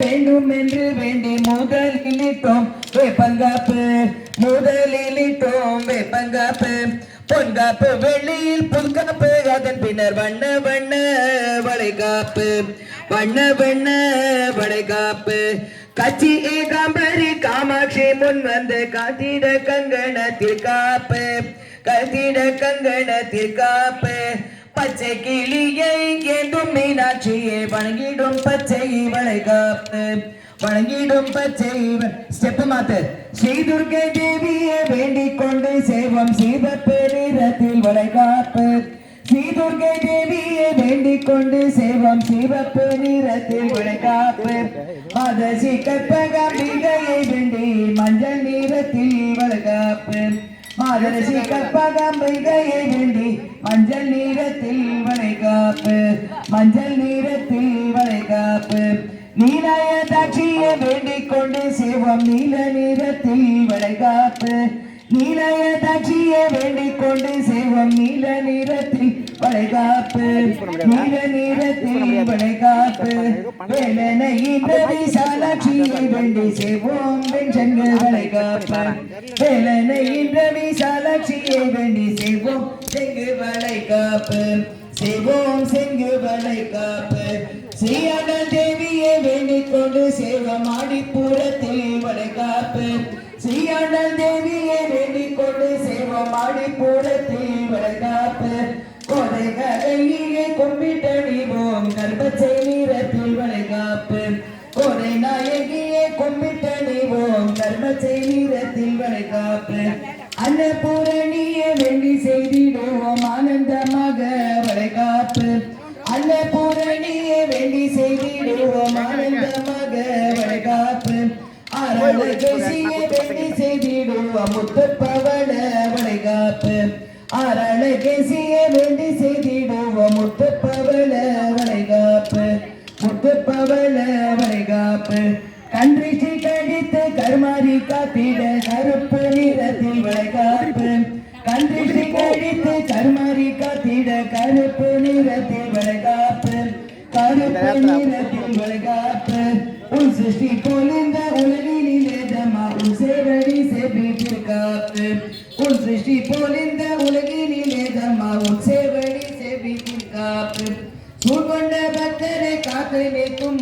வேண்டும் என்று வேண்டி முதலிலிட்டோம் வேப்பங்காப்பு பொன்காப்பு வெள்ளியில் புல்காப்பு அதன் பின்னர் வண்ண வளைகாப்பு கச்சி ஏகாம்பரி காமாட்சி முன் வந்து காத்திட கங்கணத்திற்காப்பு பச்சை கிளியை ஏந்தும் மீனாட்சியை வணங்கிடும் பச்சை ஸ்டெப் மாத்து ஸ்ரீ துர்க்கை தேவியை வேண்டிக் கொண்டு சேவம் சிவப்பு நிறத்தில் வளைகாப்பு மாதசி கற்பகாம்பிகையை வேண்டி மஞ்சள் நிறத்தில் வளைகாப்பு நீலாய தாட்சியை வேண்டிக் கொண்டு சேவம் நீல நிறத்தில் வளைகாப்பு வேலனையின் விசாலாட்சியை வேண்டி சேவோம் வெண்சங்கு வளைகாப்பு செங்கு வளைகாப்பு ஸ்ரீயாடல் தேவியை வேண்டிக் கொண்டு சேவமாடி பூரத்தில் வளைகாப்பு கோதையை கும்பிட்ட நீவோம் கர்ப்பச்சை நீரத்தில் வளைகாப்பு கோதை நாயகியை கும்பிட்ட நீவோம் கர்ப்பச்சை நீரத்தில் வளைகாப்பு அன்னபூரணியை வேண்டி செய்திடுவோம் ஆனந்தமாக வளைகாப்பு அரளகேசியை வேண்டி செய்திடுவோம் முத்துப்பவள வளைகாப்பு கன்றிச்சி கடித்து கருமாரி காத்திட கருப்பு நிறத்தில் வளைகாப்பு உன் சிருஷ்டி போல் இந்த உலகினிலே தம்மா உன் சேவடி செபித்திருக்காப்பு சூழ்கொண்ட பக்தரை காத்து நிற்கும்